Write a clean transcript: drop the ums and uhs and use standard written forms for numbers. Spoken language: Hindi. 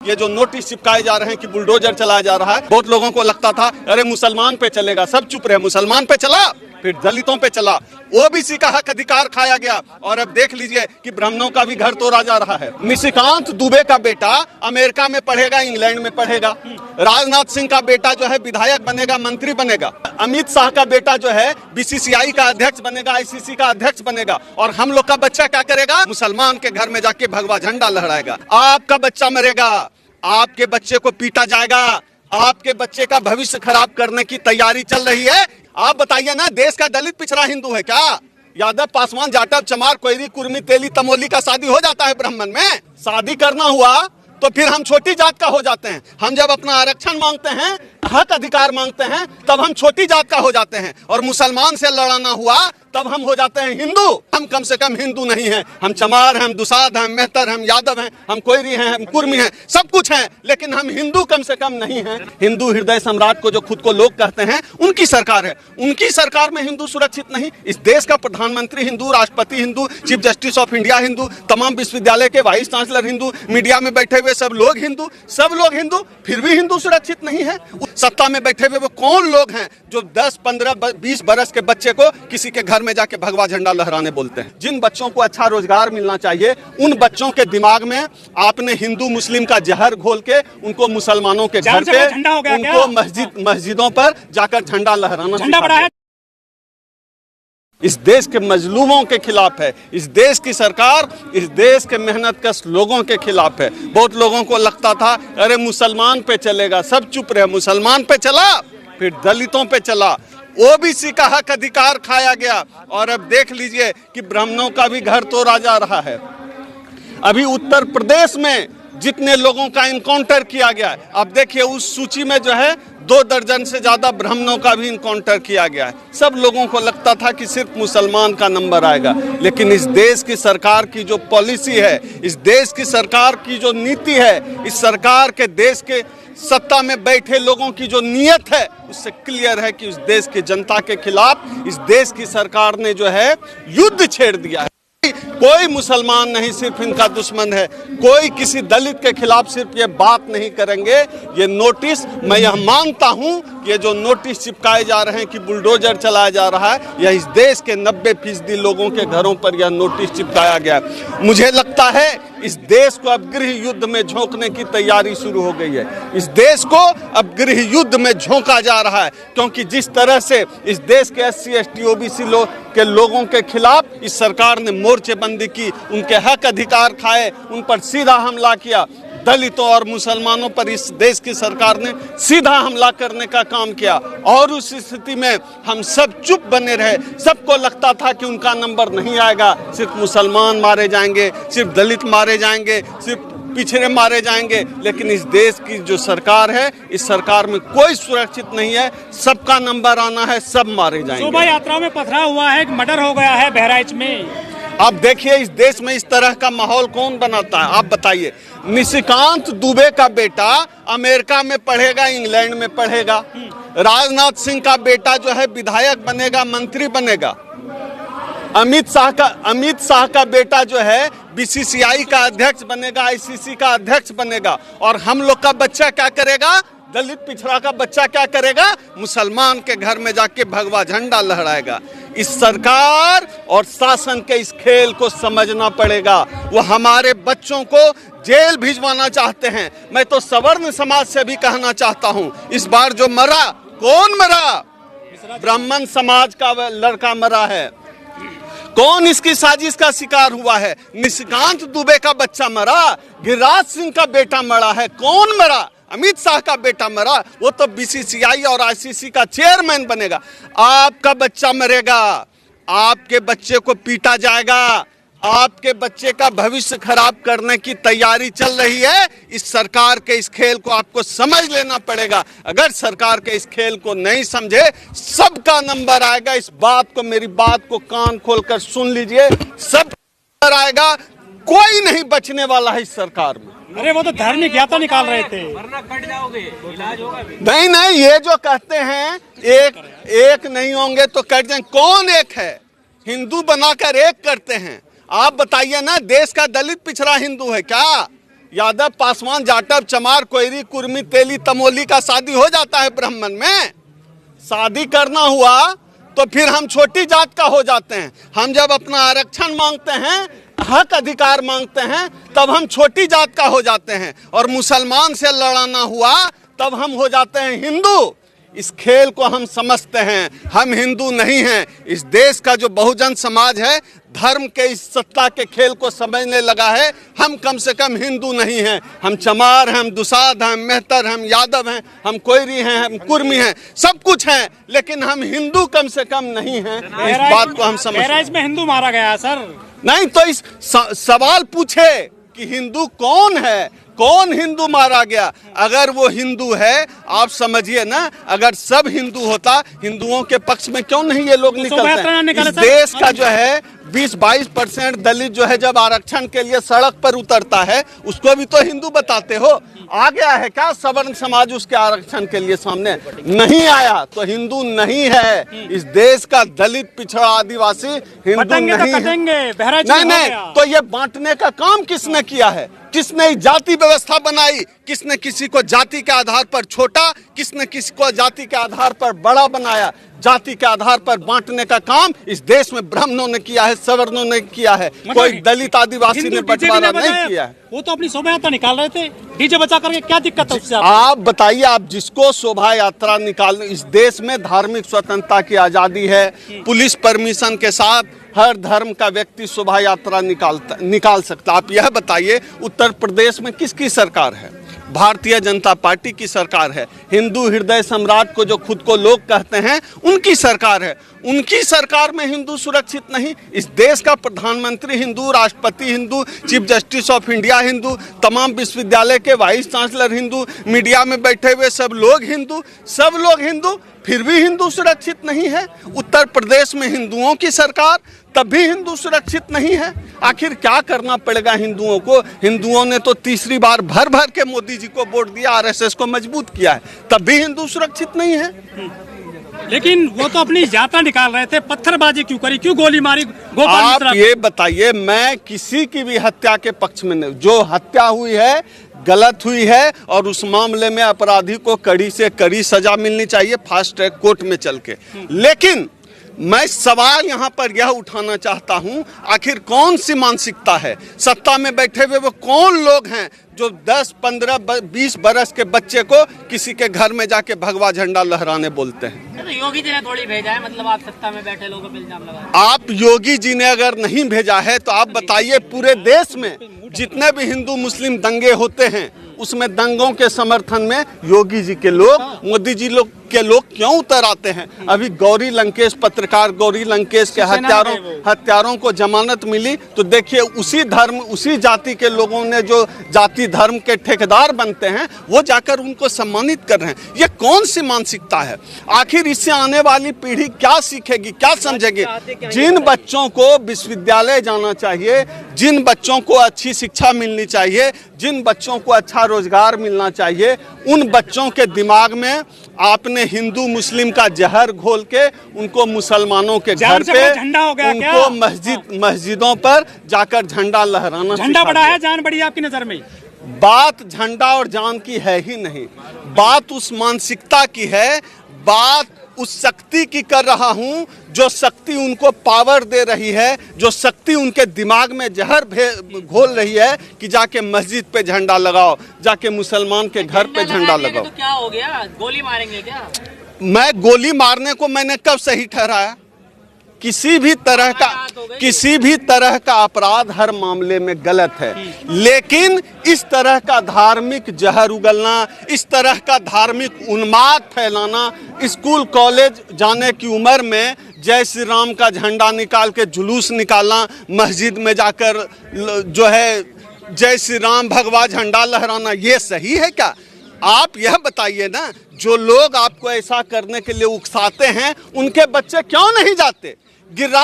ये जो नोटिस चिपकाए जा रहे हैं कि बुलडोजर चलाया जा रहा है, बहुत लोगों को लगता था अरे मुसलमान पे चलेगा, सब चुप रहे, मुसलमान पे चला, फिर दलितों पे चला, ओबीसी का हक अधिकार खाया गया और अब देख लीजिए कि ब्राह्मणों का भी घर तोड़ा जा रहा है। निशिकांत दुबे का बेटा अमेरिका में पढ़ेगा, इंग्लैंड में पढ़ेगा। राजनाथ सिंह का बेटा जो है विधायक बनेगा, मंत्री बनेगा। अमित शाह का बेटा जो है बीसीसीआई का अध्यक्ष बनेगा, आईसीसी का अध्यक्ष बनेगा। और हम लोग का बच्चा क्या करेगा? मुसलमान के घर में जाके भगवा झंडा लहराएगा। आपका बच्चा मरेगा, आपके बच्चे को पीटा जाएगा, आपके बच्चे का भविष्य खराब करने की तैयारी चल रही है। आप बताइए ना, देश का दलित पिछड़ा हिंदू है क्या? यादव, पासवान, जाटव, चमार, कोयरी, कुर्मी, तेली, तमोली का शादी हो जाता है ब्राह्मण में? शादी करना हुआ तो फिर हम छोटी जात का हो जाते हैं। हम जब अपना आरक्षण मांगते हैं, हक अधिकार मांगते हैं, तब हम छोटी जात का हो जाते हैं। और मुसलमान से लड़ाना हुआ तब हम हो जाते हैं हिंदू। हम कम से कम हिंदू नहीं हैं, हम चमार हैं, हम दुसाध हैं, मेहतर हैं, हम यादव हैं, हम कोयरी हैं, हम कुर्मी हैं, सब कुछ हैं, लेकिन हम हिंदू कम से कम नहीं हैं। हिंदू हृदय सम्राट को जो खुद को लोग कहते हैं, उनकी सरकार है, उनकी सरकार में हिंदू सुरक्षित नहीं। इस देश का प्रधानमंत्री हिंदू, राष्ट्रपति Hindu, chief justice of India Hindu, तमाम विश्वविद्यालय के वाइस चांसलर हिंदू, मीडिया में बैठे हुए सब लोग हिंदू, सब लोग हिंदू, फिर भी हिंदू सुरक्षित नहीं है। सत्ता में बैठे हुए वो कौन लोग हैं जो 10, 15, 20 बरस के बच्चे को किसी के घर में जाके भगवा झंडा लहराने बोलते हैं? जिन बच्चों को अच्छा रोजगार मिलना चाहिए, उन बच्चों के दिमाग में आपने हिंदू मुस्लिम का जहर घोल के उनको मुसलमानों के घर पे, उनको मस्जिदों पर जाकर झंडा लहराना। इस देश के मजलूमों के खिलाफ है, इस देश की सरकार इस देश के मेहनतकश लोगों के खिलाफ है। बहुत लोगों को लगता था अरे मुसलमान पे चलेगा, सब चुप रहे, मुसलमान पे चला, फिर दलितों पे चला, ओबीसी का हक अधिकार खाया गया और अब देख लीजिए कि ब्राह्मणों का भी घर तोड़ा जा रहा है। अभी उत्तर प्रदेश में जितने लोगों का इनकाउंटर किया गया है, अब देखिए उस सूची में जो है 2 दर्जन से ज्यादा ब्राह्मणों का भी इनकाउंटर किया गया है। सब लोगों को लगता था कि सिर्फ मुसलमान का नंबर आएगा, लेकिन इस देश की सरकार की जो पॉलिसी है, इस देश की सरकार की जो नीति है, इस सरकार के देश के सत्ता में बैठे लोगों की जो नीयत है, उससे क्लियर है कि इस देश की जनता के खिलाफ इस देश की सरकार ने जो है युद्ध छेड़ दिया है। कोई मुसलमान नहीं सिर्फ इनका दुश्मन है, कोई किसी दलित के खिलाफ सिर्फ ये बात नहीं करेंगे। ये नोटिस, मैं यह मानता हूं कि ये जो नोटिस चिपकाए जा रहे हैं कि बुलडोजर चलाया जा रहा है, यह इस देश के 90% लोगों के घरों पर यह नोटिस चिपकाया गया। मुझे लगता है इस देश को अब गृह युद्ध में झोंकने की तैयारी शुरू हो गई है। इस देश को अब गृह युद्ध में झोंका जा रहा है, क्योंकि जिस तरह से इस देश के SC, ST, OBC के लोगों के खिलाफ इस सरकार ने मोर्चेबंदी की, उनके हक अधिकार खाए, उन पर सीधा हमला किया। दलितों और मुसलमानों पर इस देश की सरकार ने सीधा हमला करने का काम किया और उस स्थिति में हम सब चुप बने रहे। सबको लगता था कि उनका नंबर नहीं आएगा, सिर्फ मुसलमान मारे जाएंगे, सिर्फ दलित मारे जाएंगे, सिर्फ पिछड़े मारे जाएंगे। लेकिन इस देश की जो सरकार है, इस सरकार में कोई सुरक्षित नहीं है, सबका नंबर आना है, सब मारे जाएंगे। शोभा यात्रा में पथराव हुआ है, मर्डर हो गया है बहराइच में। आप देखिए इस देश में इस तरह का माहौल कौन बनाता है? आप बताइए। निशिकांत दुबे का बेटा अमेरिका में पढ़ेगा, इंग्लैंड में पढ़ेगा। राजनाथ सिंह का बेटा जो है विधायक बनेगा, मंत्री बनेगा। अमित शाह का बेटा जो है बीसीसीआई का अध्यक्ष बनेगा, आईसीसी का अध्यक्ष बनेगा। और हम लोग का बच्चा क्या करेगा? दलित पिछड़ा का बच्चा क्या करेगा? मुसलमान के घर में जाके भगवा झंडा लहराएगा। इस सरकार और शासन के इस खेल को समझना पड़ेगा। वो हमारे बच्चों को जेल भिजवाना चाहते हैं। मैं तो सवर्ण समाज से भी कहना चाहता हूँ, इस बार जो मरा, कौन मरा? ब्राह्मण समाज का लड़का मरा है। कौन इसकी साजिश का शिकार हुआ है? निशिकांत दुबे का बच्चा मरा, गिरिराज सिंह का बेटा मरा है। कौन मरा? अमित शाह का बेटा मरा, वो तो बीसीसीआई और आईसीसी का चेयरमैन बनेगा। आपका बच्चा मरेगा, आपके बच्चे को पीटा जाएगा, आपके बच्चे का भविष्य खराब करने की तैयारी चल रही है। इस सरकार के इस खेल को आपको समझ लेना पड़ेगा। अगर सरकार के इस खेल को नहीं समझे, सबका नंबर आएगा। इस बात को, मेरी बात को कान खोलकर सुन लीजिए, सब नंबर आएगा, कोई नहीं बचने वाला है इस सरकार में। अरे वो तो धार्मिक यात्रा निकाल रहे थे, वरना कट जाओगे, इलाज होगा भी। नहीं, ये जो कहते हैं एक नहीं होंगे तो कट जाएंगे। कौन एक है? हिंदू बनाकर एक करते हैं। आप बताइए ना, देश का दलित पिछड़ा हिंदू है क्या? यादव, पासवान, जाटव, चमार, कोयरी, कुर्मी, तेली, तमोली का शादी हो जाता है ब्राह्मण में। शादी करना हुआ तो फिर हम छोटी जात का हो जाते हैं। हम जब अपना आरक्षण मांगते हैं, हक अधिकार मांगते हैं, तब हम छोटी जात का हो जाते हैं। और मुसलमान से लड़ाना हुआ तब हम हो जाते हैं हिंदू। इस खेल को हम समझते हैं, हम हिंदू नहीं हैं। इस देश का जो बहुजन समाज है धर्म के इस सत्ता के खेल को समझने लगा है। हम कम से कम हिंदू नहीं हैं। हम चमार हैं, हम दुसाध हैं, हम मेहतर हैं, हम यादव हैं, हम कोयरी हैं, हम कुर्मी हैं, सब कुछ हैं, लेकिन हम हिंदू कम से कम नहीं हैं। इस बात को हम समझते हैं। बहराइच में हिंदू मारा गया सर। नहीं तो इस सवाल पूछे कि हिंदू कौन है, कौन हिंदू मारा गया। अगर वो हिंदू है, आप समझिए ना, अगर सब हिंदू होता, हिंदुओं के पक्ष में क्यों नहीं ये लोग निकलते हैं। इस देश का जो है 20-22% दलित जो है जब आरक्षण के लिए सड़क पर उतरता है, उसको भी तो हिंदू बताते हो। आ गया है क्या सवर्ण समाज उसके आरक्षण के लिए सामने? नहीं आया तो हिंदू नहीं है। इस देश का दलित, पिछड़ा, आदिवासी हिंदू नहीं है। नहीं, तो ये बांटने का काम किसने किया है? किसने जाति व्यवस्था बनाई? किसने किसी को जाति के आधार पर छोटा, किसने किसी को जाति के आधार पर बड़ा बनाया? जाति के आधार पर बांटने का काम इस देश में ब्राह्मणों ने किया है, सवर्णों ने किया है। कोई दलित आदिवासी ने बंटवारा नहीं किया है। वो तो अपनी शोभा यात्रा निकाल रहे थे, डीजे बचा करके, क्या दिक्कत है उससे? आप बताइए, आप जिसको शोभा यात्रा निकाल, इस देश में धार्मिक स्वतंत्रता की आजादी है। पुलिस परमिशन के साथ हर धर्म का व्यक्ति शोभा यात्रा निकाल सकता। आप यह बताइए, उत्तर प्रदेश में किसकी सरकार है? भारतीय जनता पार्टी की सरकार है। हिंदू हृदय सम्राट को जो खुद को लोग कहते हैं, उनकी सरकार है। उनकी सरकार में हिंदू सुरक्षित नहीं। इस देश का प्रधानमंत्री हिंदू, राष्ट्रपति Hindu, chief justice of India Hindu, तमाम विश्वविद्यालय के वाइस चांसलर हिंदू, मीडिया में बैठे हुए सब लोग हिंदू, सब लोग हिंदू, फिर भी हिंदू सुरक्षित नहीं है। उत्तर प्रदेश में हिंदुओं की सरकार, तब भी हिंदू सुरक्षित नहीं है। आखिर क्या करना पड़ेगा हिंदुओं को? हिंदुओं ने तो तीसरी बार भर भर के मोदी जी को वोट दिया, आरएसएस को मजबूत किया है, तब भी हिंदू सुरक्षित नहीं है। लेकिन वो तो अपनी यात्रा निकाल रहे थे, पत्थरबाजी क्यों करी, क्यों गोली मारी? आप ये बताइए, मैं किसी की भी हत्या के पक्ष में नहीं। जो हत्या हुई है गलत हुई है, और उस मामले में अपराधी को कड़ी से कड़ी सजा मिलनी चाहिए, फास्ट ट्रैक कोर्ट में चल के। लेकिन मैं सवाल यहाँ पर यह उठाना चाहता हूँ, आखिर कौन सी मानसिकता है? सत्ता में बैठे हुए वो कौन लोग हैं जो 10, 15, 20 बरस के बच्चे को किसी के घर में जाके भगवा झंडा लहराने बोलते हैं? तो योगी जी ने थोड़ी भेजा है, मतलब आप सत्ता में बैठे लोगों पर इल्जाम लगा। आप योगी जी ने अगर नहीं भेजा है तो आप बताइए, पूरे देश में जितने भी हिंदू मुस्लिम दंगे होते हैं, उसमें दंगों के समर्थन में योगी जी के लोग, मोदी जी लोग के लोग क्यों उतर आते हैं? अभी गौरी लंकेश, पत्रकार गौरी लंकेश के हत्यारों को जमानत मिली, तो देखिए उसी धर्म, उसी जाति के लोगों ने, जो जाति धर्म के ठेकेदार बनते हैं, वो जाकर उनको सम्मानित कर रहे हैं। ये कौन सी मानसिकता है? आखिर इससे आने वाली पीढ़ी क्या सीखेगी, क्या समझेगी? जिन बच्चों को विश्वविद्यालय जाना चाहिए, जिन बच्चों को अच्छी शिक्षा मिलनी चाहिए, जिन बच्चों को अच्छा रोजगार मिलना चाहिए, उन बच्चों के दिमाग में आपने हिंदू मुस्लिम का जहर घोल के उनको मुसलमानों के घर पे, उनको मस्जिदों पर जाकर झंडा लहराना। झंडा बड़ा है, जान बड़ी है आपकी नजर में? बात झंडा और जान की है ही नहीं, बात उस मानसिकता की है, बात उस शक्ति की कर रहा हूं, जो शक्ति उनको पावर दे रही है, जो शक्ति उनके दिमाग में जहर घोल रही है कि जाके मस्जिद पे झंडा लगाओ, जाके मुसलमान के घर पे झंडा लगाओ। तो क्या हो गया, गोली मारेंगे क्या? मैं गोली मारने को मैंने कब सही ठहराया? किसी भी तरह का अपराध हर मामले में गलत है, लेकिन इस तरह का धार्मिक जहर उगलना, इस तरह का धार्मिक उन्माद फैलाना, स्कूल कॉलेज जाने की उम्र में जय श्री राम का झंडा निकाल के जुलूस निकालना, मस्जिद में जाकर जो है जय श्री राम भगवा झंडा लहराना, ये सही है क्या? आप यह बताइए ना, जो लोग आपको ऐसा करने के लिए उकसाते हैं, उनके बच्चे क्यों नहीं जाते? गिरा